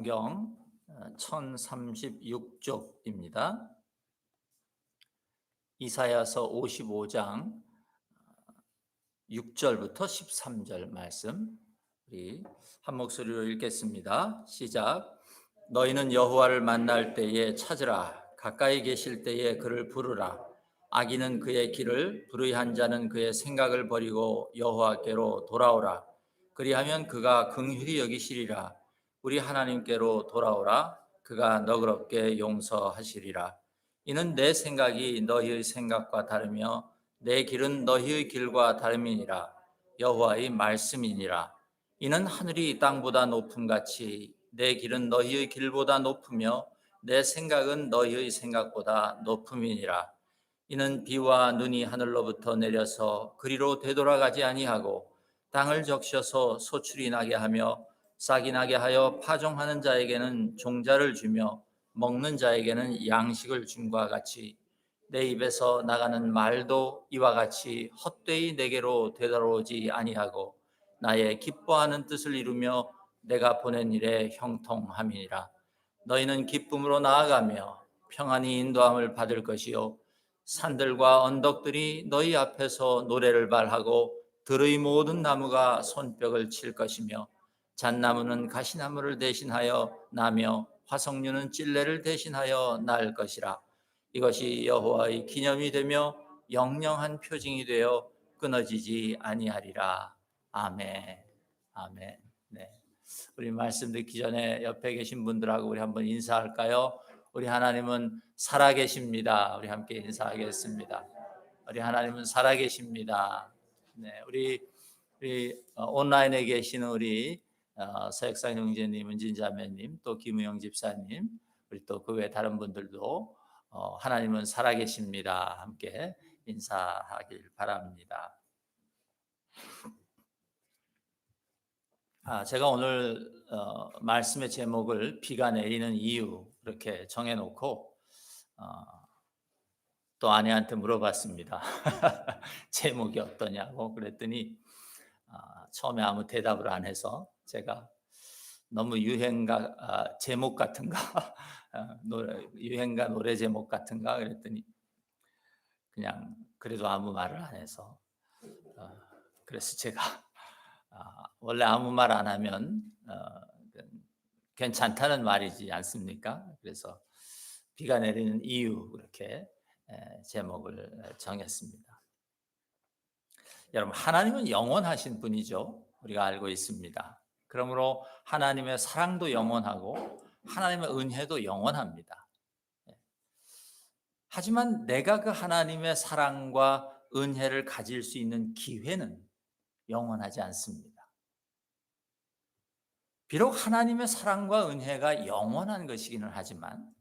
성경 1036쪽입니다. 이사야서 55장 6절부터 13절 말씀 우리 한 목소리로 읽겠습니다. 시작. 너희는 여호와를 만날 때에 찾으라. 가까이 계실 때에 그를 부르라. 악인은 그의 길을, 불의한 자는 그의 생각을 버리고 여호와께로 돌아오라. 그리하면 그가 긍휼히 여기시리라. 우리 하나님께로 돌아오라. 그가 너그럽게 용서하시리라. 이는 내 생각이 너희의 생각과 다르며 내 길은 너희의 길과 다름이니라. 여호와의 말씀이니라. 이는 하늘이 땅보다 높음같이 내 길은 너희의 길보다 높으며 내 생각은 너희의 생각보다 높음이니라. 이는 비와 눈이 하늘로부터 내려서 그리로 되돌아가지 아니하고 땅을 적셔서 소출이 나게 하며 싹이 나게 하여 파종하는 자에게는 종자를 주며 먹는 자에게는 양식을 줌과 같이 내 입에서 나가는 말도 이와 같이 헛되이 내게로 되돌아오지 아니하고 나의 기뻐하는 뜻을 이루며 내가 보낸 일에 형통함이니라. 너희는 기쁨으로 나아가며 평안히 인도함을 받을 것이요 산들과 언덕들이 너희 앞에서 노래를 발하고 들의 모든 나무가 손뼉을 칠 것이며 잣나무는 가시나무를 대신하여 나며 화석류는 찔레를 대신하여 날 것이라. 이것이 여호와의 기념이 되며 영영한 표징이 되어 끊어지지 아니하리라. 아멘. 아멘. 네. 우리 말씀 듣기 전에 옆에 계신 분들하고 우리 한번 인사할까요? 우리 하나님은 살아계십니다. 우리 함께 인사하겠습니다. 우리 하나님은 살아계십니다. 네, 우리 온라인에 계시는 우리 서ек상 형제님, 은진 자매님, 또 김우영 집사님, 우리 또 그 외 다른 분들도 하나님은 살아계십니다. 함께 인사하길 바랍니다. 제가 오늘 말씀의 제목을 비가 내리는 이유 이렇게 정해놓고 또 아내한테 물어봤습니다. 제목이 어떠냐고 그랬더니 처음에 아무 대답을 안 해서 제가 너무 유행가 제목 같은가 유행가 노래 제목 같은가 그랬더니 그냥 그래도 아무 말을 안 해서 그래서 제가 원래 아무 말 안 하면 괜찮다는 말이지 않습니까? 그래서 비가 내리는 이유 이렇게 제목을 정했습니다. 여러분, 하나님은 영원하신 분이죠. 우리가 알고 있습니다. 그러므로 하나님의 사랑도 영원하고 하나님의 은혜도 영원합니다. 하지만 내가 그 하나님의 사랑과 은혜를 가질 수 있는 기회는 영원하지 않습니다. 비록 하나님의 사랑과 은혜가 영원한 것이기는 하지만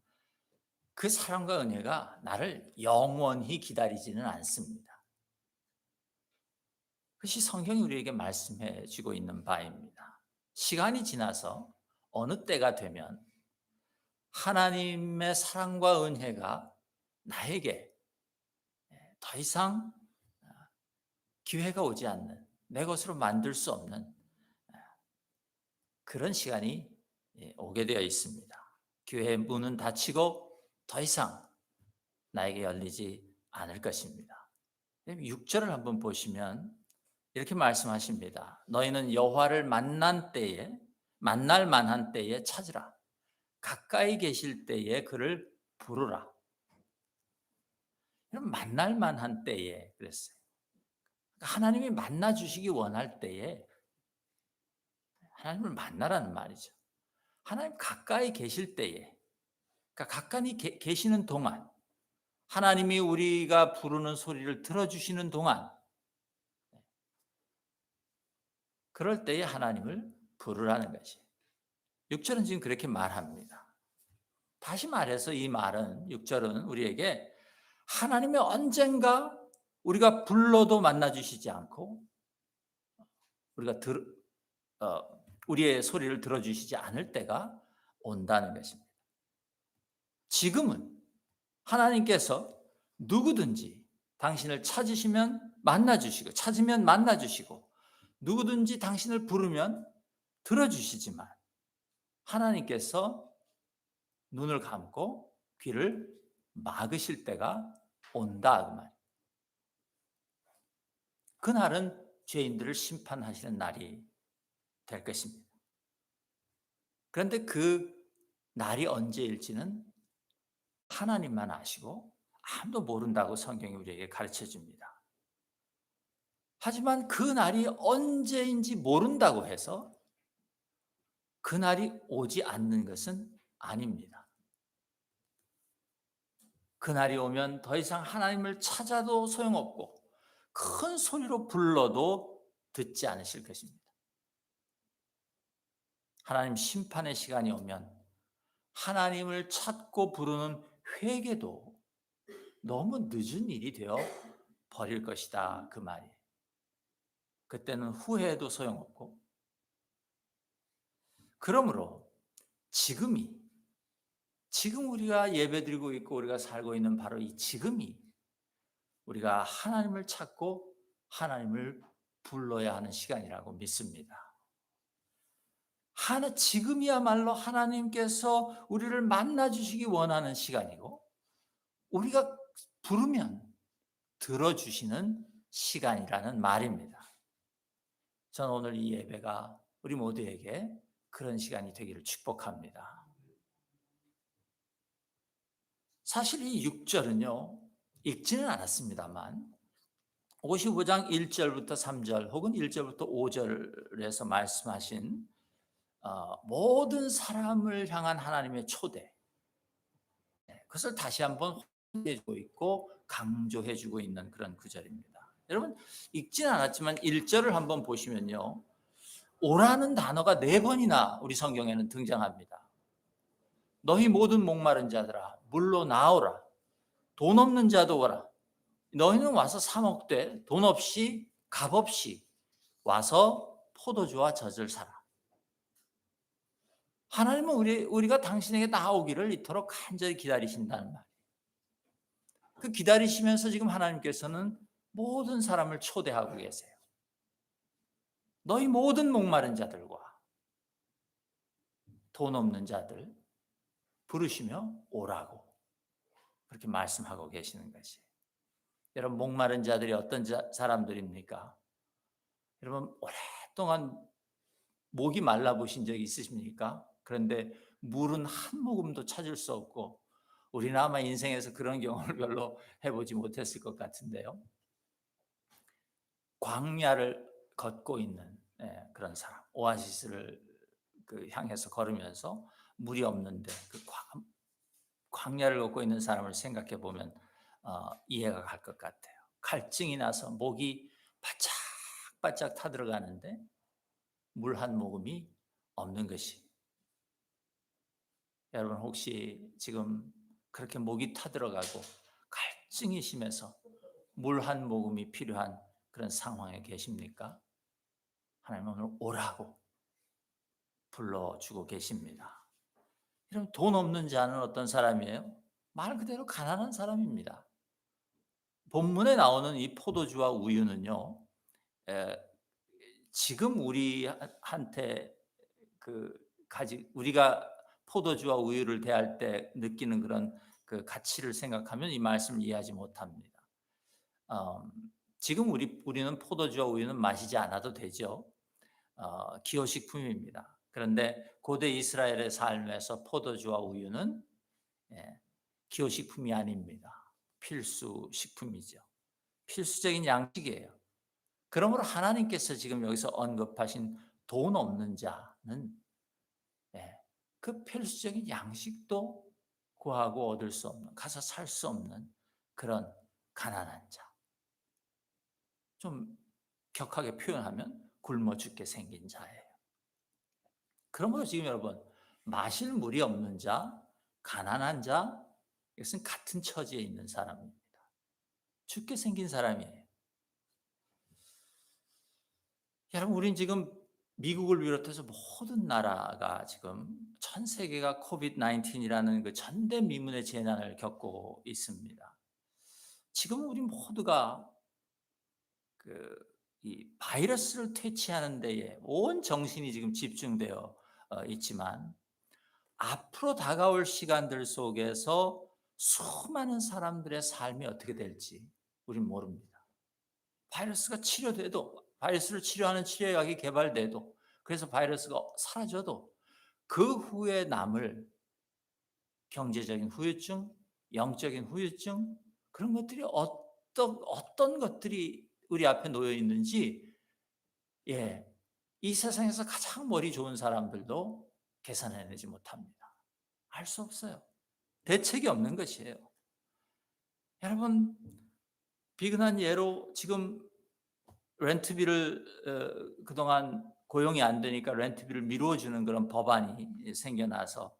그 사랑과 은혜가 나를 영원히 기다리지는 않습니다. 그것이 성경이 우리에게 말씀해 주고 있는 바입니다. 시간이 지나서 어느 때가 되면 하나님의 사랑과 은혜가 나에게 더 이상 기회가 오지 않는, 내 것으로 만들 수 없는 그런 시간이 오게 되어 있습니다. 기회의 문은 닫히고 더 이상 나에게 열리지 않을 것입니다. 6절을 한번 보시면 이렇게 말씀하십니다. 너희는 여호와를 만날 만한 때에 찾으라. 가까이 계실 때에 그를 부르라. 만날 만한 때에 그랬어요. 하나님이 만나 주시기 원할 때에 하나님을 만나라는 말이죠. 하나님 가까이 계실 때에, 그러니까 가까이 계시는 동안, 하나님이 우리가 부르는 소리를 들어주시는 동안, 그럴 때에 하나님을 부르라는 것이. 6절은 지금 그렇게 말합니다. 다시 말해서 이 말은 6절은 우리에게 하나님이 언젠가 우리가 불러도 만나주시지 않고 우리의 소리를 들어주시지 않을 때가 온다는 것입니다. 지금은 하나님께서 누구든지 당신을 찾으시면 만나주시고 찾으면 만나주시고 누구든지 당신을 부르면 들어주시지만 하나님께서 눈을 감고 귀를 막으실 때가 온다 그 말. 그날은 죄인들을 심판하시는 날이 될 것입니다. 그런데 그 날이 언제일지는 하나님만 아시고 아무도 모른다고 성경이 우리에게 가르쳐 줍니다. 하지만 그 날이 언제인지 모른다고 해서 그 날이 오지 않는 것은 아닙니다. 그 날이 오면 더 이상 하나님을 찾아도 소용없고 큰 소리로 불러도 듣지 않으실 것입니다. 하나님 심판의 시간이 오면 하나님을 찾고 부르는 회개도 너무 늦은 일이 되어 버릴 것이다 그 말이에요. 그때는 후회해도 소용없고, 그러므로 지금 우리가 예배드리고 있고 우리가 살고 있는 바로 이 지금이 우리가 하나님을 찾고 하나님을 불러야 하는 시간이라고 믿습니다. 지금이야말로 하나님께서 우리를 만나주시기 원하는 시간이고 우리가 부르면 들어주시는 시간이라는 말입니다. 저는 오늘 이 예배가 우리 모두에게 그런 시간이 되기를 축복합니다. 사실 이 6절은요, 읽지는 않았습니다만 55장 1절부터 3절 혹은 1절부터 5절에서 말씀하신 모든 사람을 향한 하나님의 초대, 그것을 다시 한번 해주고 있고 강조해주고 있는 그런 구절입니다. 여러분 읽지는 않았지만 1절을 한번 보시면요, 오라는 단어가 4번이나 우리 성경에는 등장합니다. 너희 모든 목마른 자들아 물로 나오라. 돈 없는 자도 오라. 너희는 와서 사 먹되 돈 없이 값 없이 와서 포도주와 젖을 사라. 하나님은 우리가 당신에게 나오기를 이토록 간절히 기다리신다는 말이에요. 그 기다리시면서 지금 하나님께서는 모든 사람을 초대하고 계세요. 너희 모든 목마른 자들과 돈 없는 자들 부르시며 오라고 그렇게 말씀하고 계시는 것이에요. 여러분 목마른 자들이 어떤 사람들입니까? 여러분 오랫동안 목이 말라 보신 적이 있으십니까? 그런데 물은 한 모금도 찾을 수 없고 우리는 아마 인생에서 그런 경험을 별로 해보지 못했을 것 같은데요. 광야를 걷고 있는 그런 사람, 오아시스를 향해서 걸으면서 물이 없는데 그 광야를 걷고 있는 사람을 생각해 보면 이해가 갈 것 같아요. 갈증이 나서 목이 바짝바짝 타들어가는데 물 한 모금이 없는 것이, 여러분 혹시 지금 그렇게 목이 타들어가고 갈증이 심해서 물 한 모금이 필요한 그런 상황에 계십니까? 하나님은 오늘 오라고 불러주고 계십니다. 여러분 돈 없는 자는 어떤 사람이에요? 말 그대로 가난한 사람입니다. 본문에 나오는 이 포도주와 우유는요, 지금 우리한테 우리가 포도주와 우유를 대할 때 느끼는 그런 그 가치를 생각하면 이 말씀을 이해하지 못합니다. 지금 우리는 포도주와 우유는 마시지 않아도 되죠. 기호식품입니다. 그런데 고대 이스라엘의 삶에서 포도주와 우유는 기호식품이 아닙니다. 필수 식품이죠. 필수적인 양식이에요. 그러므로 하나님께서 지금 여기서 언급하신 돈 없는 자는 그 필수적인 양식도 구하고 얻을 수 없는, 가서 살 수 없는 그런 가난한 자. 좀 격하게 표현하면 굶어 죽게 생긴 자예요. 그러므로 지금 여러분 마실 물이 없는 자, 가난한 자, 이것은 같은 처지에 있는 사람입니다. 죽게 생긴 사람이에요. 여러분 우린 지금 미국을 비롯해서 모든 나라가 지금 전 세계가 코비드-19이라는 그 전대미문의 재난을 겪고 있습니다. 지금 우리 모두가 이 바이러스를 퇴치하는 데에 온 정신이 지금 집중되어 있지만 앞으로 다가올 시간들 속에서 수많은 사람들의 삶이 어떻게 될지 우리는 모릅니다. 바이러스가 치료돼도, 바이러스를 치료하는 치료약이 개발돼도, 그래서 바이러스가 사라져도 그 후에 남을 경제적인 후유증, 영적인 후유증, 그런 것들이 어떤 것들이 우리 앞에 놓여 있는지, 이 세상에서 가장 머리 좋은 사람들도 계산해내지 못합니다. 알 수 없어요. 대책이 없는 것이에요. 여러분, 비근한 예로 지금 렌트비를 그동안 고용이 안 되니까 렌트비를 미루어 주는 그런 법안이 생겨나서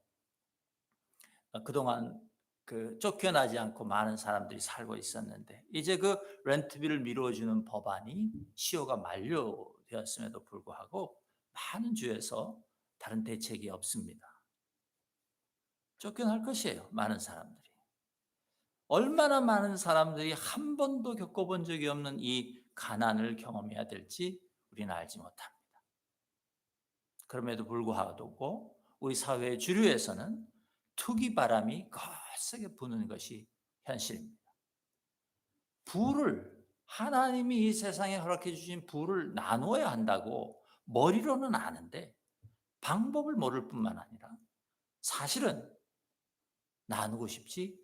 그동안 쫓겨나지 않고 많은 사람들이 살고 있었는데, 이제 그 렌트비를 미루어 주는 법안이 시효가 만료되었음에도 불구하고 많은 주에서 다른 대책이 없습니다. 쫓겨날 것이에요, 많은 사람들이. 얼마나 많은 사람들이 한 번도 겪어본 적이 없는 이 가난을 경험해야 될지 우리는 알지 못합니다. 그럼에도 불구하고 우리 사회의 주류에서는 투기 바람이 거세게 부는 것이 현실입니다. 부를, 하나님이 이 세상에 허락해 주신 부를 나누어야 한다고 머리로는 아는데 방법을 모를 뿐만 아니라 사실은 나누고 싶지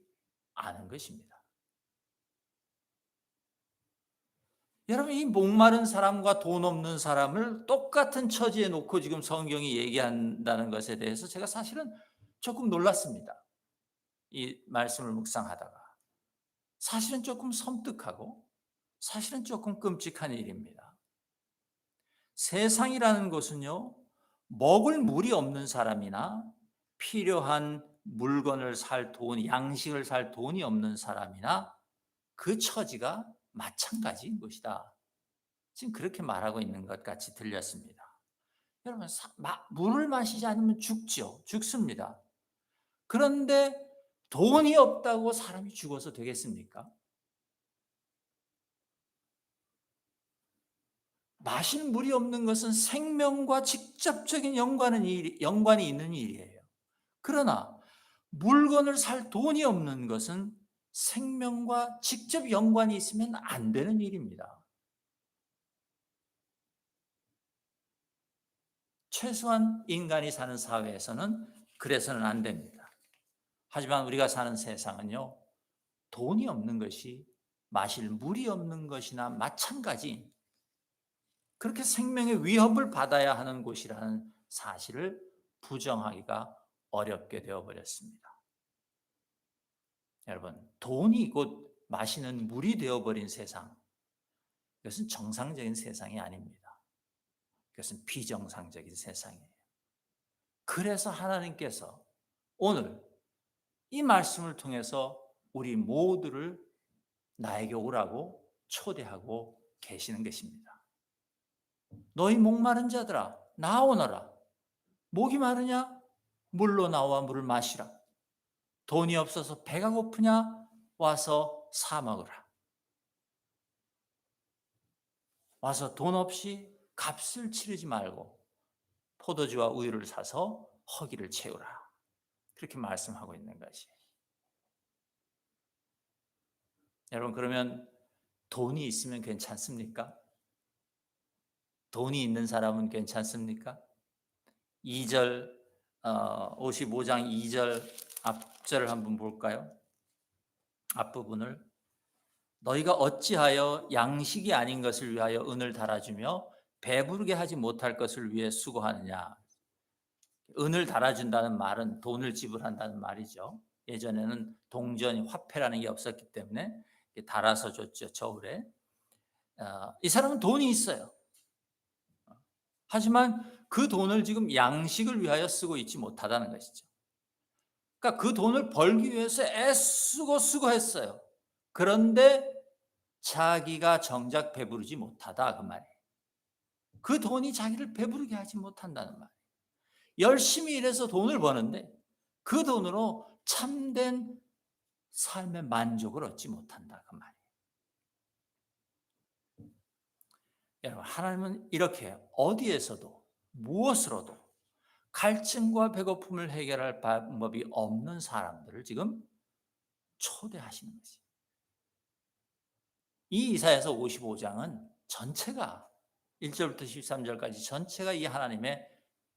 않은 것입니다. 여러분, 이 목마른 사람과 돈 없는 사람을 똑같은 처지에 놓고 지금 성경이 얘기한다는 것에 대해서 제가 사실은 조금 놀랐습니다. 이 말씀을 묵상하다가. 사실은 조금 섬뜩하고 사실은 조금 끔찍한 일입니다. 세상이라는 것은요, 먹을 물이 없는 사람이나 필요한 물건을 살 돈, 양식을 살 돈이 없는 사람이나 그 처지가 마찬가지인 것이다. 지금 그렇게 말하고 있는 것 같이 들렸습니다. 여러분, 물을 마시지 않으면 죽습니다. 그런데 돈이 없다고 사람이 죽어서 되겠습니까? 마실 물이 없는 것은 생명과 직접적인 연관이 있는 일이에요. 그러나 물건을 살 돈이 없는 것은 생명과 직접 연관이 있으면 안 되는 일입니다. 최소한 인간이 사는 사회에서는 그래서는 안 됩니다. 하지만 우리가 사는 세상은요, 돈이 없는 것이 마실 물이 없는 것이나 마찬가지인, 그렇게 생명의 위협을 받아야 하는 곳이라는 사실을 부정하기가 어렵게 되어버렸습니다. 여러분, 돈이 곧 마시는 물이 되어버린 세상, 이것은 정상적인 세상이 아닙니다. 이것은 비정상적인 세상이에요. 그래서 하나님께서 오늘 이 말씀을 통해서 우리 모두를 나에게 오라고 초대하고 계시는 것입니다. 너희 목마른 자들아, 나오너라. 목이 마르냐? 물로 나와 물을 마시라. 돈이 없어서 배가 고프냐? 와서 사 먹으라. 와서 돈 없이 값을 치르지 말고 포도주와 우유를 사서 허기를 채우라. 그렇게 말씀하고 있는 것이. 여러분, 그러면 돈이 있으면 괜찮습니까? 돈이 있는 사람은 괜찮습니까? 2절, 55장 2절 앞절을 한번 볼까요? 앞부분을. 너희가 어찌하여 양식이 아닌 것을 위하여 은을 달아주며 배부르게 하지 못할 것을 위해 수고하느냐. 은을 달아준다는 말은 돈을 지불한다는 말이죠. 예전에는 동전, 화폐라는 게 없었기 때문에 달아서 줬죠, 저울에. 이 사람은 돈이 있어요. 하지만 그 돈을 지금 양식을 위하여 쓰고 있지 못하다는 것이죠. 그러니까 그 돈을 벌기 위해서 애쓰고 수고했어요. 그런데 자기가 정작 배부르지 못하다, 그 말이에요. 그 돈이 자기를 배부르게 하지 못한다는 말이에요. 열심히 일해서 돈을 버는데 그 돈으로 참된 삶의 만족을 얻지 못한다, 그 말이에요. 여러분, 하나님은 이렇게 어디에서도 무엇으로도 갈증과 배고픔을 해결할 방법이 없는 사람들을 지금 초대하시는 거지. 이 이사야서 55장은 전체가 1절부터 13절까지 전체가 이 하나님의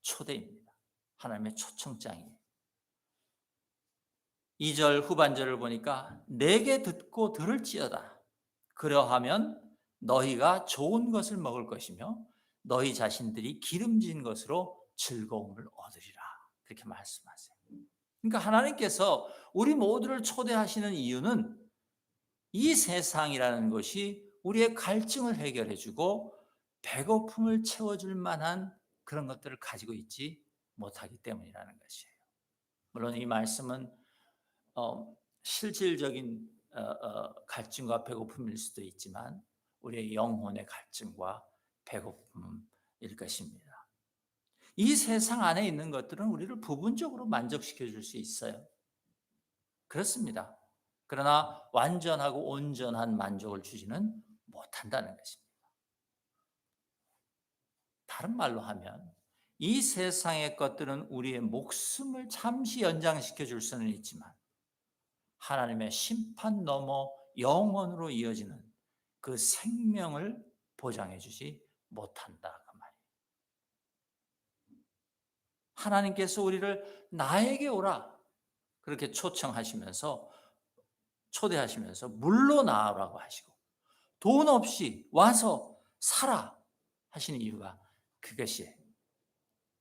초대입니다. 하나님의 초청장이에요. 2절 후반절을 보니까 내게 듣고 들을지어다. 그러하면 너희가 좋은 것을 먹을 것이며 너희 자신들이 기름진 것으로 즐거움을 얻으리라. 그렇게 말씀하세요. 그러니까 하나님께서 우리 모두를 초대하시는 이유는 이 세상이라는 것이 우리의 갈증을 해결해 주고 배고픔을 채워줄 만한 그런 것들을 가지고 있지 못하기 때문이라는 것이에요. 물론 이 말씀은 실질적인 갈증과 배고픔일 수도 있지만 우리의 영혼의 갈증과 배고픔일 것입니다. 이 세상 안에 있는 것들은 우리를 부분적으로 만족시켜 줄 수 있어요. 그렇습니다. 그러나 완전하고 온전한 만족을 주지는 못한다는 것입니다. 다른 말로 하면 이 세상의 것들은 우리의 목숨을 잠시 연장시켜 줄 수는 있지만 하나님의 심판 넘어 영원으로 이어지는 그 생명을 보장해 주지 못한다 그 말이에요. 하나님께서 우리를 나에게 오라 그렇게 초대하시면서 물로 나오라고 하시고 돈 없이 와서 살아 하시는 이유가 그것이에요.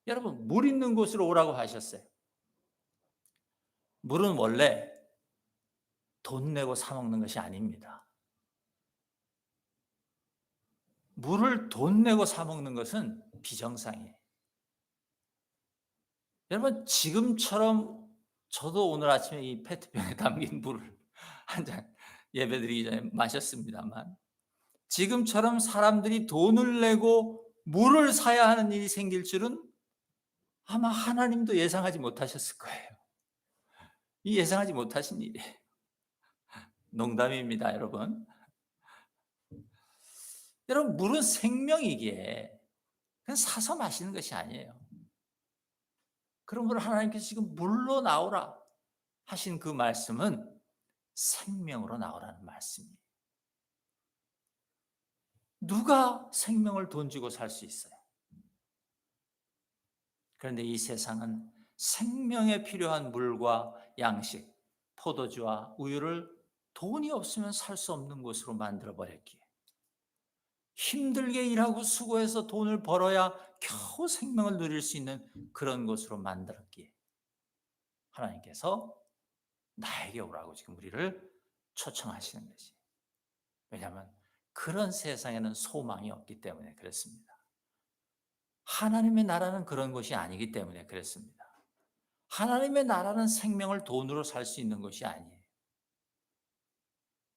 여러분, 물 있는 곳으로 오라고 하셨어요. 물은 원래 돈 내고 사 먹는 것이 아닙니다. 물을 돈 내고 사 먹는 것은 비정상이에요. 여러분, 지금처럼 저도 오늘 아침에 이 페트병에 담긴 물을 한 잔 예배드리기 전에 마셨습니다만 지금처럼 사람들이 돈을 내고 물을 사야 하는 일이 생길 줄은 아마 하나님도 예상하지 못하셨을 거예요. 이 예상하지 못하신 일이에요. 농담입니다, 여러분. 여러분, 물은 생명이기에 그냥 사서 마시는 것이 아니에요. 그러므로 하나님께서 지금 물로 나오라 하신 그 말씀은 생명으로 나오라는 말씀이에요. 누가 생명을 돈 주고 살 수 있어요? 그런데 이 세상은 생명에 필요한 물과 양식, 포도주와 우유를 돈이 없으면 살 수 없는 것으로 만들어 버렸기에 힘들게 일하고 수고해서 돈을 벌어야 겨우 생명을 누릴 수 있는 그런 것으로 만들었기에 하나님께서 나에게 오라고 지금 우리를 초청하시는 것이. 왜냐하면 그런 세상에는 소망이 없기 때문에 그렇습니다. 하나님의 나라는 그런 것이 아니기 때문에 그렇습니다. 하나님의 나라는 생명을 돈으로 살 수 있는 것이 아니에요.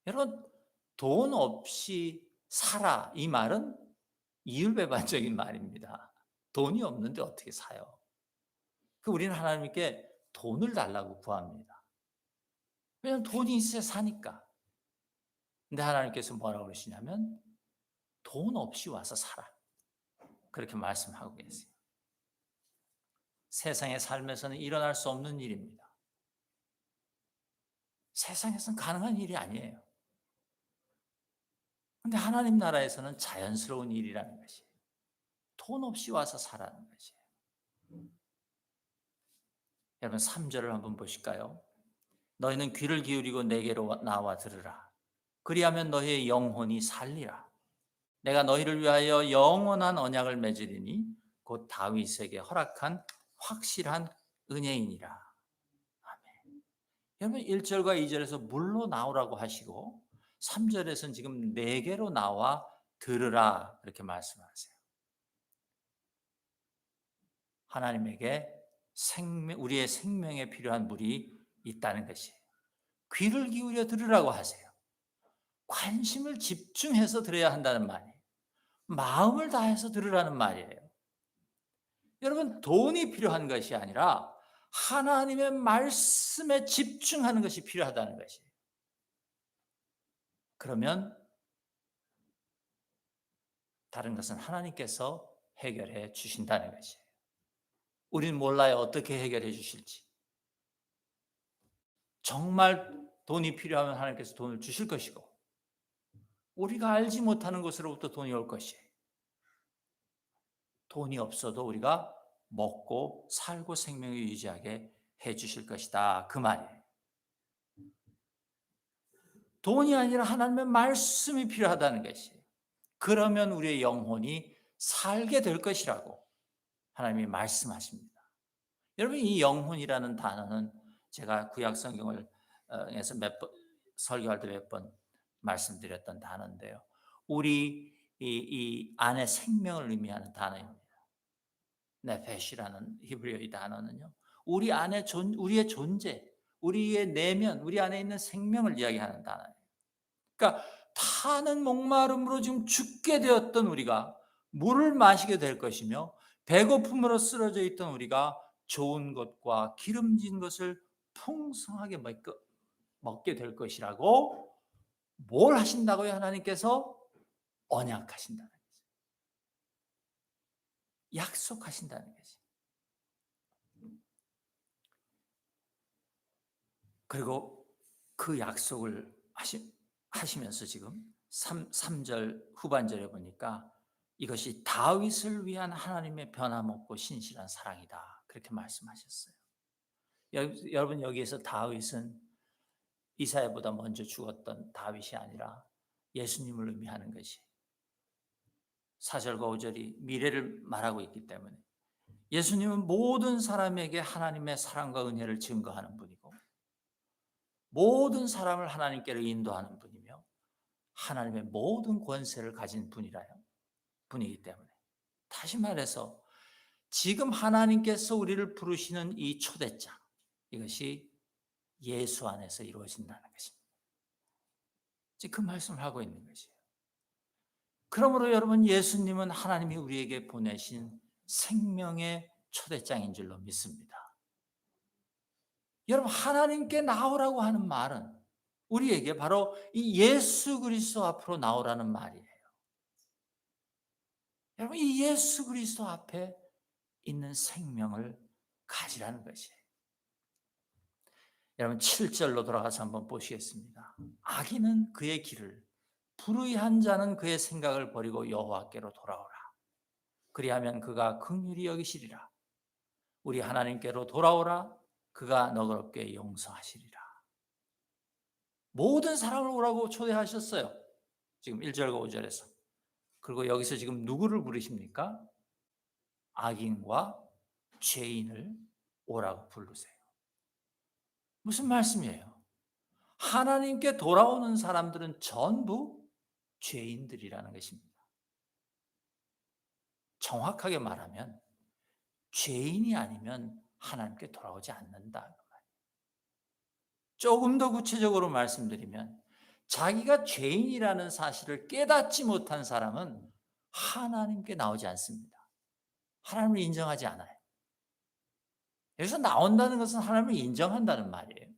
여러분, 돈 없이 살아 이 말은 이율배반적인 말입니다. 돈이 없는데 어떻게 사요? 우리는 하나님께 돈을 달라고 구합니다. 왜냐하면 돈이 있어야 사니까. 근데 하나님께서 뭐라고 그러시냐면 돈 없이 와서 살아. 그렇게 말씀하고 계세요. 세상의 삶에서는 일어날 수 없는 일입니다. 세상에서는 가능한 일이 아니에요. 근데 하나님 나라에서는 자연스러운 일이라는 것이에요. 돈 없이 와서 살라는 것이에요. 여러분 3절을 한번 보실까요? 너희는 귀를 기울이고 내게로 나와 들으라. 그리하면 너희의 영혼이 살리라. 내가 너희를 위하여 영원한 언약을 맺으리니 곧 다윗에게 허락한 확실한 은혜이니라. 아멘. 여러분 1절과 2절에서 물로 나오라고 하시고 3절에서는 지금 내게로 나와 들으라 이렇게 말씀하세요. 하나님에게 우리의 생명에 필요한 물이 있다는 것이에요. 귀를 기울여 들으라고 하세요. 관심을 집중해서 들어야 한다는 말이에요. 마음을 다해서 들으라는 말이에요. 여러분, 돈이 필요한 것이 아니라 하나님의 말씀에 집중하는 것이 필요하다는 것이에요. 그러면 다른 것은 하나님께서 해결해 주신다는 것이에요. 우린 몰라요. 어떻게 해결해 주실지. 정말 돈이 필요하면 하나님께서 돈을 주실 것이고, 우리가 알지 못하는 곳으로부터 돈이 올 것이에요. 돈이 없어도 우리가 먹고 살고 생명을 유지하게 해 주실 것이다. 그 말이에요. 돈이 아니라 하나님의 말씀이 필요하다는 것이에요. 그러면 우리의 영혼이 살게 될 것이라고 하나님이 말씀하십니다. 여러분, 이 영혼이라는 단어는 제가 구약 성경을 에서 몇 번 설교할 때 몇 번 말씀드렸던 단어인데요. 우리 이 안에 생명을 의미하는 단어입니다. 네페시라는 히브리어의 단어는요, 우리 안에 우리의 존재, 우리의 내면, 우리 안에 있는 생명을 이야기하는 단어예요. 그러니까 타는 목마름으로 지금 죽게 되었던 우리가 물을 마시게 될 것이며, 배고픔으로 쓰러져 있던 우리가 좋은 것과 기름진 것을 풍성하게 먹게 될 것이라고 뭘 하신다고요? 하나님께서 언약하신다는 거죠. 약속하신다는 거죠. 그리고 그 약속을 하시면서 지금 3절 후반절에 보니까 이것이 다윗을 위한 하나님의 변함없고 신실한 사랑이다. 그렇게 말씀하셨어요. 여러분, 여기에서 다윗은 이사야보다 먼저 죽었던 다윗이 아니라 예수님을 의미하는 것이 4절과 5절이 미래를 말하고 있기 때문에 예수님은 모든 사람에게 하나님의 사랑과 은혜를 증거하는 분이고, 모든 사람을 하나님께로 인도하는 분이며, 하나님의 모든 권세를 가진 분이기 때문에, 다시 말해서 지금 하나님께서 우리를 부르시는 이 초대장, 이것이 예수 안에서 이루어진다는 것입니다. 지금 그 말씀을 하고 있는 것이에요. 그러므로 여러분, 예수님은 하나님이 우리에게 보내신 생명의 초대장인 줄로 믿습니다. 여러분, 하나님께 나오라고 하는 말은 우리에게 바로 이 예수 그리스도 앞으로 나오라는 말이에요. 여러분, 이 예수 그리스도 앞에 있는 생명을 가지라는 것이에요. 여러분, 7절로 돌아가서 한번 보시겠습니다. 악인은 그의 길을, 불의한 자는 그의 생각을 버리고 여호와께로 돌아오라. 그리하면 그가 긍휼히 여기시리라. 우리 하나님께로 돌아오라. 그가 너그럽게 용서하시리라. 모든 사람을 오라고 초대하셨어요. 지금 1절과 5절에서. 그리고 여기서 지금 누구를 부르십니까? 악인과 죄인을 오라고 부르세요. 무슨 말씀이에요? 하나님께 돌아오는 사람들은 전부 죄인들이라는 것입니다. 정확하게 말하면 죄인이 아니면 하나님께 돌아오지 않는다. 조금 더 구체적으로 말씀드리면, 자기가 죄인이라는 사실을 깨닫지 못한 사람은 하나님께 나오지 않습니다. 하나님을 인정하지 않아요. 여기서 나온다는 것은 하나님을 인정한다는 말이에요.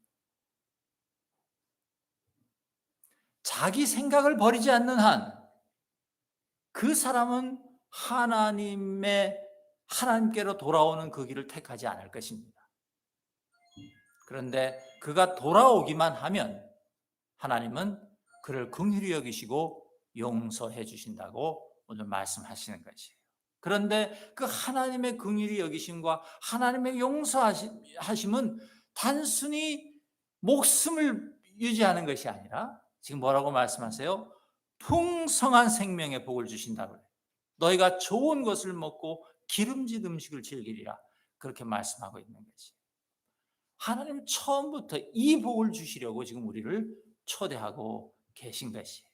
자기 생각을 버리지 않는 한 그 사람은 하나님께로 돌아오는 그 길을 택하지 않을 것입니다. 그런데 그가 돌아오기만 하면 하나님은 그를 긍휼히 여기시고 용서해 주신다고 오늘 말씀하시는 것이에요. 그런데 그 하나님의 긍휼히 여기심과 하나님의 용서하심은 단순히 목숨을 유지하는 것이 아니라 지금 뭐라고 말씀하세요? 풍성한 생명의 복을 주신다고 해요. 너희가 좋은 것을 먹고 기름진 음식을 즐기리라. 그렇게 말씀하고 있는 것이에요. 하나님은 처음부터 이 복을 주시려고 지금 우리를 초대하고 계신 것이에요.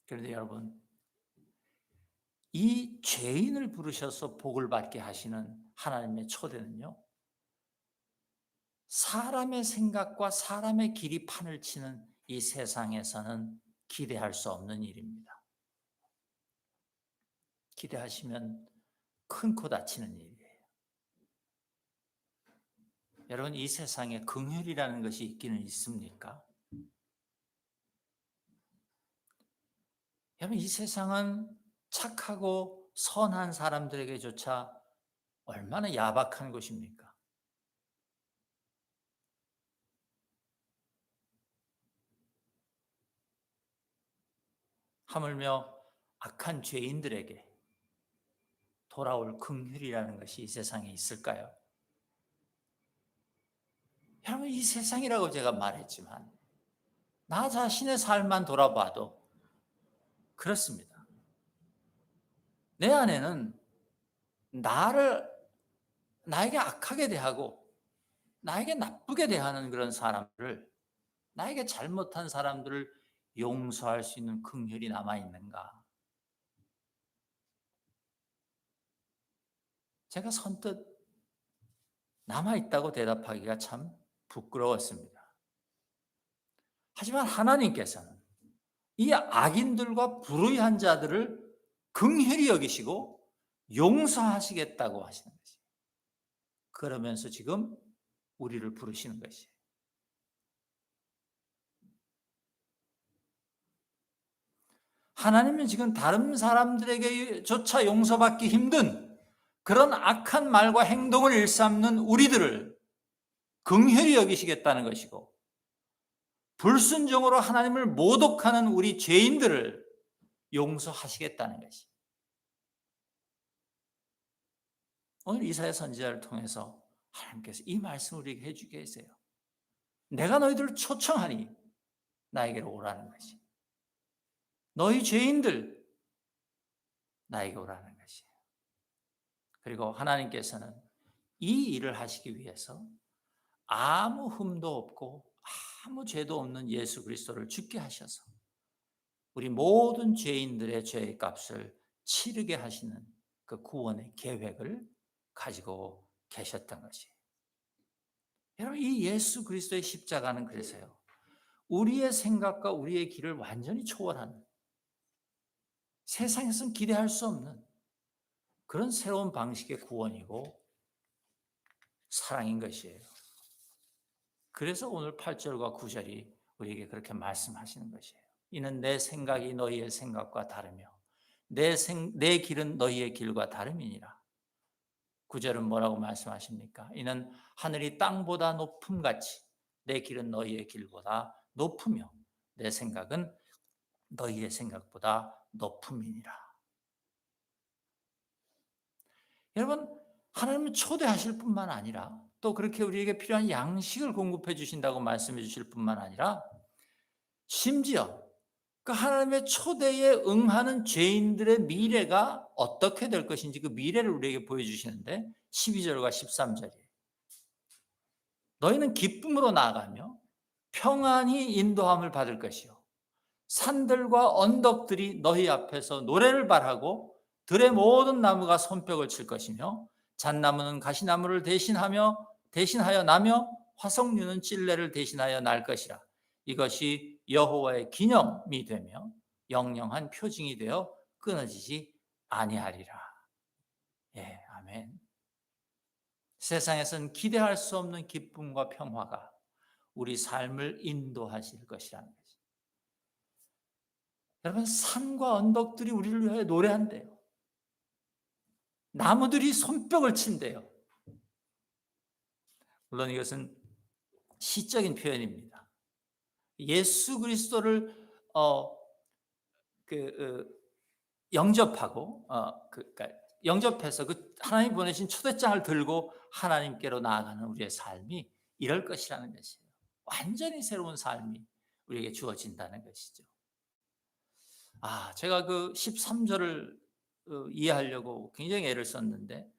그런데 여러분, 이 죄인을 부르셔서 복을 받게 하시는 하나님의 초대는요, 사람의 생각과 사람의 길이 판을 치는 이 세상에서는 기대할 수 없는 일입니다. 기대하시면 큰 코 다치는 일이에요. 여러분, 이 세상에 긍휼이라는 것이 있기는 있습니까? 여러분, 이 세상은 착하고 선한 사람들에게조차 얼마나 야박한 것입니까? 하물며 악한 죄인들에게 돌아올 긍휼이라는 것이 이 세상에 있을까요? 여러분, 이 세상이라고 제가 말했지만 나 자신의 삶만 돌아봐도 그렇습니다. 내 안에는 나를 나에게 악하게 대하고 나에게 나쁘게 대하는 그런 사람들을, 나에게 잘못한 사람들을 용서할 수 있는 긍휼이 남아 있는가? 제가 선뜻 남아 있다고 대답하기가 참 부끄러웠습니다. 하지만 하나님께서는 이 악인들과 불의한 자들을 긍휼히 여기시고 용서하시겠다고 하시는 것이에요. 그러면서 지금 우리를 부르시는 것이에요. 하나님은 지금 다른 사람들에게조차 용서받기 힘든 그런 악한 말과 행동을 일삼는 우리들을 긍휼히 여기시겠다는 것이고, 불순종으로 하나님을 모독하는 우리 죄인들을 용서하시겠다는 것이. 오늘 이사야 선지자를 통해서 하나님께서 이 말씀을 우리에게 해주게 계세요. 내가 너희들을 초청하니 나에게로 오라는 것이. 너희 죄인들 나에게 오라는 것이에요. 그리고 하나님께서는 이 일을 하시기 위해서 아무 흠도 없고 아무 죄도 없는 예수 그리스도를 죽게 하셔서 우리 모든 죄인들의 죄의 값을 치르게 하시는 그 구원의 계획을 가지고 계셨던 것이에요. 여러분, 이 예수 그리스도의 십자가는 그래서요, 우리의 생각과 우리의 길을 완전히 초월하는, 세상에서는 기대할 수 없는 그런 새로운 방식의 구원이고 사랑인 것이에요. 그래서 오늘 8절과 9절이 우리에게 그렇게 말씀하시는 것이에요. 이는 내 생각이 너희의 생각과 다르며 내 길은 너희의 길과 다름이니라. 9절은 뭐라고 말씀하십니까? 이는 하늘이 땅보다 높음같이 내 길은 너희의 길보다 높으며 내 생각은 너희의 생각보다 높음이니라. 여러분, 하나님은 초대하실 뿐만 아니라 또 그렇게 우리에게 필요한 양식을 공급해 주신다고 말씀해 주실 뿐만 아니라 심지어 그 하나님의 초대에 응하는 죄인들의 미래가 어떻게 될 것인지 그 미래를 우리에게 보여주시는데 12절과 13절이에요. 너희는 기쁨으로 나아가며 평안히 인도함을 받을 것이요 산들과 언덕들이 너희 앞에서 노래를 발하고 들의 모든 나무가 손뼉을 칠 것이며 잣나무는 가시나무를 대신하여 나며 화석류는 찔레를 대신하여 날 것이라. 이것이 여호와의 기념이 되며 영영한 표징이 되어 끊어지지 아니하리라. 예, 아멘. 세상에서는 기대할 수 없는 기쁨과 평화가 우리 삶을 인도하실 것이라는 거죠. 여러분, 산과 언덕들이 우리를 위하여 노래한대요. 나무들이 손뼉을 친대요. 물론 이것은 시적인 표현입니다. 예수 그리스도를 영접하고 그러니까 영접해서 그 하나님 보내신 초대장을 들고 하나님께로 나아가는 우리의 삶이 이럴 것이라는 것이에요. 완전히 새로운 삶이 우리에게 주어진다는 것이죠. 제가 그 13절을 이해하려고 굉장히 애를 썼는데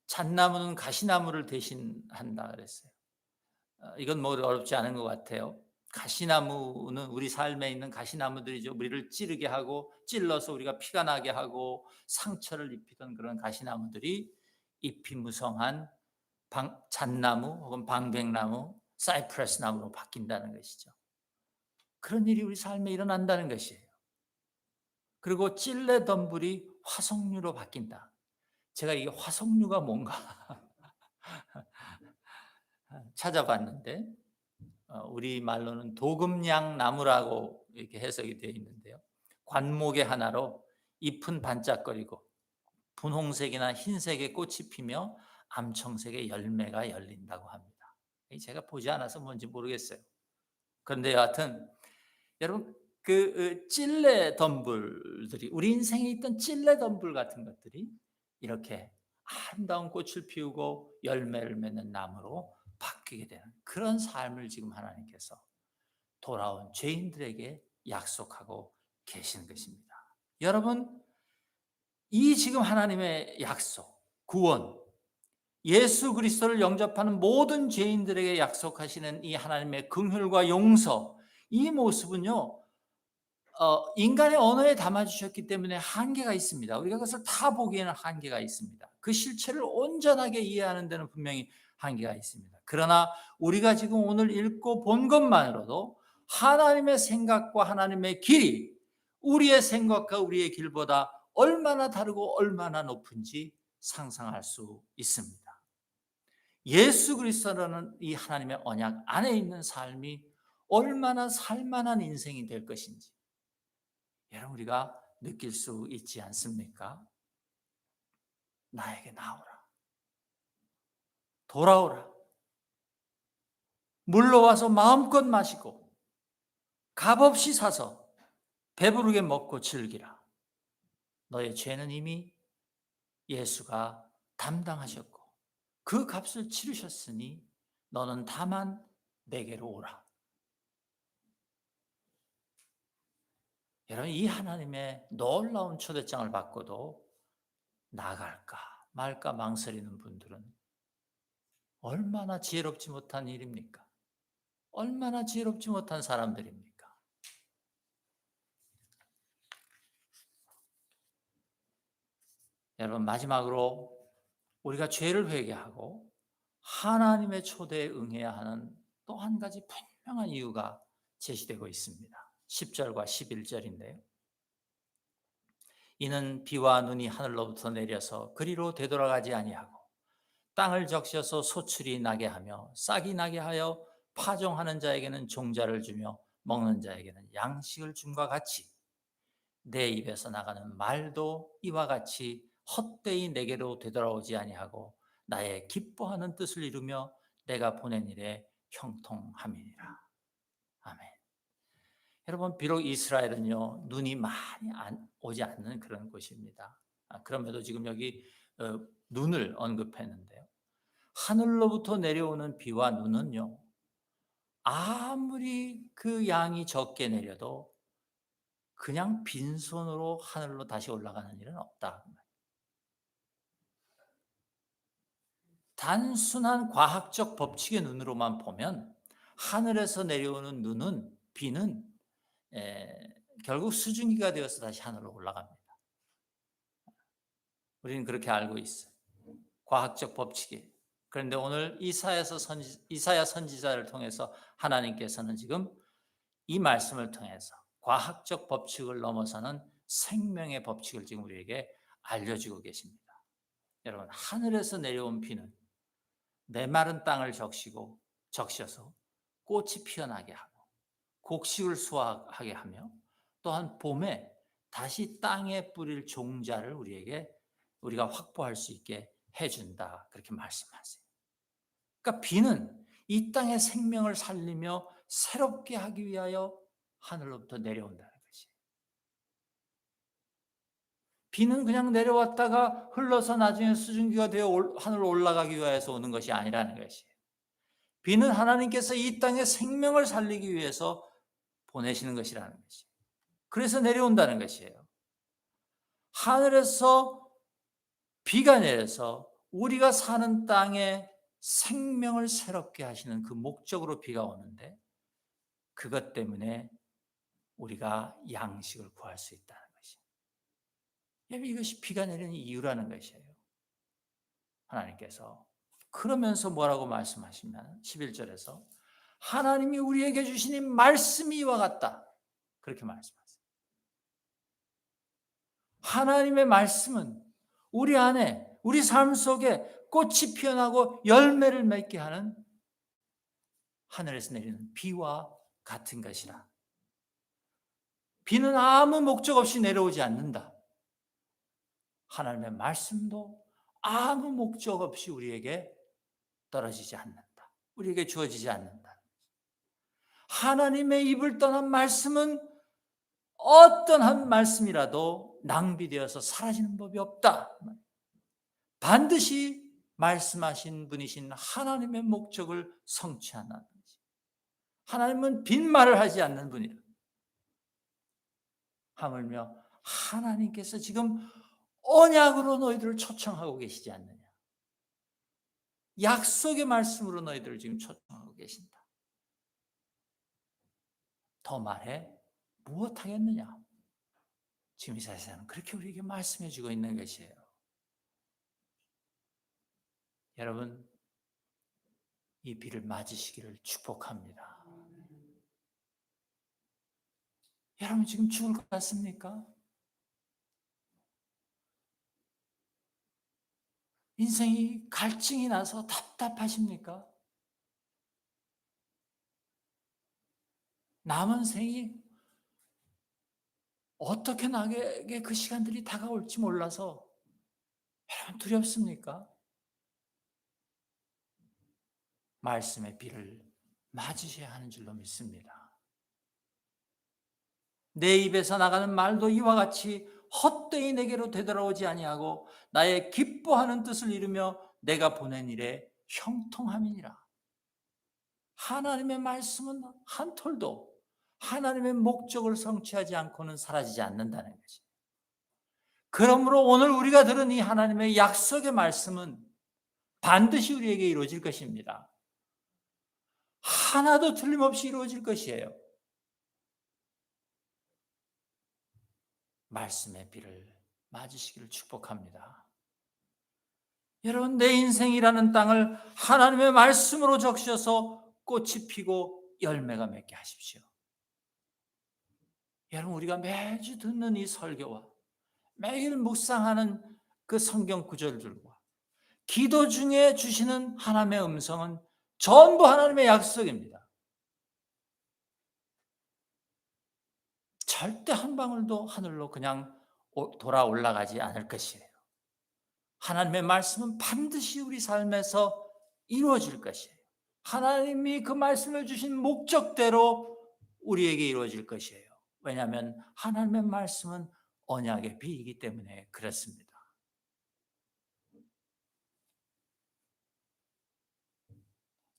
잣나무는 가시나무를 대신한다 그랬어요. 이건 뭐 어렵지 않은 것 같아요. 가시나무는 우리 삶에 있는 가시나무들이죠. 우리를 찌르게 하고 찔러서 우리가 피가 나게 하고 상처를 입히던 그런 가시나무들이 잎이 무성한 잣나무 혹은 방백나무, 사이프러스 나무로 바뀐다는 것이죠. 그런 일이 우리 삶에 일어난다는 것이에요. 그리고 찔레 덤불이 화석류로 바뀐다. 제가 이게 화석류가 뭔가 찾아봤는데 우리 말로는 도금양 나무라고 이렇게 해석이 되어 있는데요. 관목의 하나로 잎은 반짝거리고 분홍색이나 흰색의 꽃이 피며 암청색의 열매가 열린다고 합니다. 제가 보지 않아서 뭔지 모르겠어요. 그런데 여하튼 여러분 찔레 덤불들이 우리 인생에 있던 찔레 덤불 같은 것들이 이렇게 아름다운 꽃을 피우고 열매를 맺는 나무로 바뀌게 되는 그런 삶을 지금 하나님께서 돌아온 죄인들에게 약속하고 계시는 것입니다. 여러분, 이 지금 하나님의 약속, 구원, 예수 그리스도를 영접하는 모든 죄인들에게 약속하시는 이 하나님의 긍휼과 용서, 이 모습은요, 인간의 언어에 담아주셨기 때문에 한계가 있습니다. 우리가 그것을 다 보기에는 한계가 있습니다. 그 실체를 온전하게 이해하는 데는 분명히 한계가 있습니다. 그러나 우리가 지금 오늘 읽고 본 것만으로도 하나님의 생각과 하나님의 길이 우리의 생각과 우리의 길보다 얼마나 다르고 얼마나 높은지 상상할 수 있습니다. 예수 그리스도라는 이 하나님의 언약 안에 있는 삶이 얼마나 살만한 인생이 될 것인지 여러분 우리가 느낄 수 있지 않습니까? 나에게 나오라. 돌아오라. 물러와서 마음껏 마시고 값없이 사서 배부르게 먹고 즐기라. 너의 죄는 이미 예수가 담당하셨고 그 값을 치르셨으니 너는 다만 내게로 오라. 여러분 이 하나님의 놀라운 초대장을 받고도 나갈까 말까 망설이는 분들은 얼마나 지혜롭지 못한 일입니까? 얼마나 지혜롭지 못한 사람들입니까? 여러분 마지막으로 우리가 죄를 회개하고 하나님의 초대에 응해야 하는 또 한 가지 분명한 이유가 제시되고 있습니다. 10절과 11절인데요. 이는 비와 눈이 하늘로부터 내려서 그리로 되돌아가지 아니하고 땅을 적셔서 소출이 나게 하며 싹이 나게 하여 파종하는 자에게는 종자를 주며 먹는 자에게는 양식을 줌과 같이 내 입에서 나가는 말도 이와 같이 헛되이 내게로 되돌아오지 아니하고 나의 기뻐하는 뜻을 이루며 내가 보낸 일에 형통함이니라. 아멘. 여러분 비록 이스라엘은요 눈이 많이 오지 않는 그런 곳입니다. 그럼에도 지금 여기 눈을 언급했는데요. 하늘로부터 내려오는 비와 눈은요 아무리 그 양이 적게 내려도 그냥 빈손으로 하늘로 다시 올라가는 일은 없다. 단순한 과학적 법칙의 눈으로만 보면 하늘에서 내려오는 눈은 비는 결국 수증기가 되어서 다시 하늘로 올라갑니다. 우리는 그렇게 알고 있어요. 과학적 법칙이에요. 그런데 오늘 이사야 선지자를 통해서 하나님께서는 지금 이 말씀을 통해서 과학적 법칙을 넘어서는 생명의 법칙을 지금 우리에게 알려주고 계십니다. 여러분 하늘에서 내려온 비는 메마른 땅을 적셔서 꽃이 피어나게 하고 곡식을 수확하게 하며 또한 봄에 다시 땅에 뿌릴 종자를 우리가 확보할 수 있게 해준다. 그렇게 말씀하세요. 그러니까 비는 이 땅의 생명을 살리며 새롭게 하기 위하여 하늘로부터 내려온다는 것이에요. 비는 그냥 내려왔다가 흘러서 나중에 수증기가 되어 하늘로 올라가기 위해서 오는 것이 아니라는 것이에요. 비는 하나님께서 이 땅에 생명을 살리기 위해서 보내시는 것이라는 것이에요. 그래서 내려온다는 것이에요. 하늘에서 비가 내려서 우리가 사는 땅에 생명을 새롭게 하시는 그 목적으로 비가 오는데 그것 때문에 우리가 양식을 구할 수 있다는 것이에요. 이것이 비가 내리는 이유라는 것이에요. 하나님께서 그러면서 뭐라고 말씀하시면 11절에서 하나님이 우리에게 주신 이 말씀이 이와 같다. 그렇게 말씀하세요. 하나님의 말씀은 우리 안에 우리 삶 속에 꽃이 피어나고 열매를 맺게 하는 하늘에서 내리는 비와 같은 것이라. 비는 아무 목적 없이 내려오지 않는다. 하나님의 말씀도 아무 목적 없이 우리에게 떨어지지 않는다. 우리에게 주어지지 않는다. 하나님의 입을 떠난 말씀은 어떤 한 말씀이라도 낭비되어서 사라지는 법이 없다. 반드시 말씀하신 분이신 하나님의 목적을 성취하는 것이. 하나님은 빈말을 하지 않는 분이라. 하물며 하나님께서 지금 언약으로 너희들을 초청하고 계시지 않느냐. 약속의 말씀으로 너희들을 지금 초청하고 계신다. 더 말해 무엇하겠느냐. 지금 이사야는 그렇게 우리에게 말씀해 주고 있는 것이에요. 여러분, 이 비를 맞으시기를 축복합니다. 여러분 지금 죽을 것 같습니까? 인생이 갈증이 나서 답답하십니까? 남은 생이 어떻게 나에게 그 시간들이 다가올지 몰라서 여러분 두렵습니까? 말씀의 비를 맞으셔야 하는 줄로 믿습니다. 내 입에서 나가는 말도 이와 같이 헛되이 내게로 되돌아오지 아니하고 나의 기뻐하는 뜻을 이루며 내가 보낸 일에 형통함이니라. 하나님의 말씀은 한 톨도 하나님의 목적을 성취하지 않고는 사라지지 않는다는 거지. 그러므로 오늘 우리가 들은 이 하나님의 약속의 말씀은 반드시 우리에게 이루어질 것입니다. 하나도 틀림없이 이루어질 것이에요. 말씀의 비를 맞으시기를 축복합니다. 여러분, 내 인생이라는 땅을 하나님의 말씀으로 적셔서 꽃이 피고 열매가 맺게 하십시오. 여러분, 우리가 매주 듣는 이 설교와 매일 묵상하는 그 성경 구절들과 기도 중에 주시는 하나님의 음성은 전부 하나님의 약속입니다. 절대 한 방울도 하늘로 그냥 돌아 올라가지 않을 것이에요. 하나님의 말씀은 반드시 우리 삶에서 이루어질 것이에요. 하나님이 그 말씀을 주신 목적대로 우리에게 이루어질 것이에요. 왜냐하면 하나님의 말씀은 언약의 비이기 때문에 그렇습니다.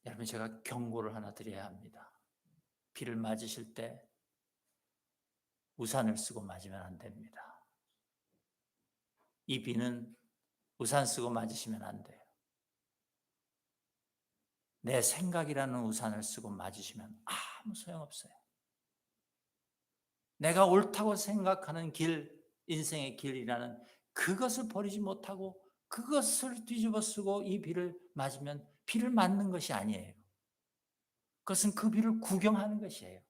여러분, 제가 경고를 하나 드려야 합니다. 비를 맞으실 때 우산을 쓰고 맞으면 안 됩니다. 이 비는 우산 쓰고 맞으시면 안 돼요. 내 생각이라는 우산을 쓰고 맞으시면 아무 소용없어요. 내가 옳다고 생각하는 길, 인생의 길이라는 그것을 버리지 못하고 그것을 뒤집어 쓰고 이 비를 맞으면 비를 맞는 것이 아니에요. 그것은 그 비를 구경하는 것이에요.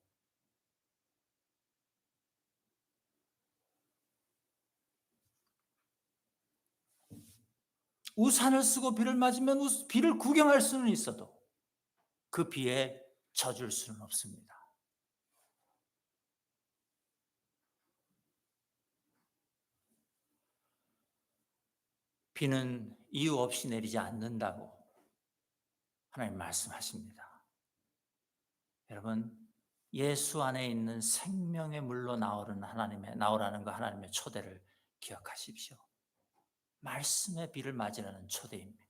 우산을 쓰고 비를 맞으면 비를 구경할 수는 있어도 그 비에 젖을 수는 없습니다. 비는 이유 없이 내리지 않는다고 하나님 말씀하십니다. 여러분, 예수 안에 있는 생명의 물로 나오라는 거 하나님의 초대를 기억하십시오. 말씀의 비를 맞으라는 초대입니다.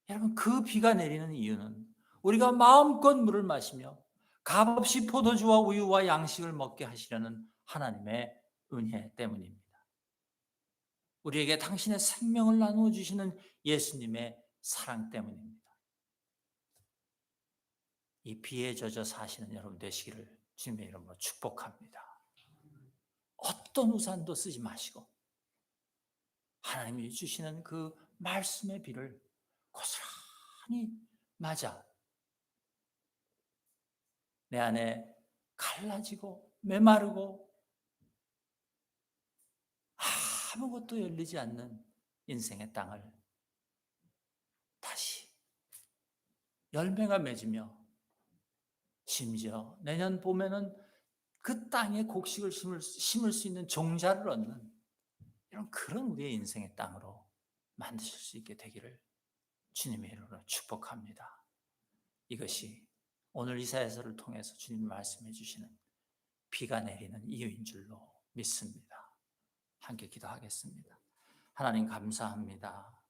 여러분, 그 비가 내리는 이유는 우리가 마음껏 물을 마시며 값없이 포도주와 우유와 양식을 먹게 하시려는 하나님의 은혜 때문입니다. 우리에게 당신의 생명을 나누어 주시는 예수님의 사랑 때문입니다. 이 비에 젖어 사시는 여러분 되시기를 주님의 이름으로 축복합니다. 어떤 우산도 쓰지 마시고 하나님이 주시는 그 말씀의 비를 고스란히 맞아 내 안에 갈라지고 메마르고 아무것도 열리지 않는 인생의 땅을 다시 열매가 맺으며 심지어 내년 봄에는 그 땅에 곡식을 심을 수 있는 종자를 얻는 이런 그런 우리의 인생의 땅으로 만드실 수 있게 되기를 주님의 이름으로 축복합니다. 이것이 오늘 이사야서를 통해서 주님 말씀해 주시는 비가 내리는 이유인 줄로 믿습니다. 함께 기도하겠습니다. 하나님 감사합니다.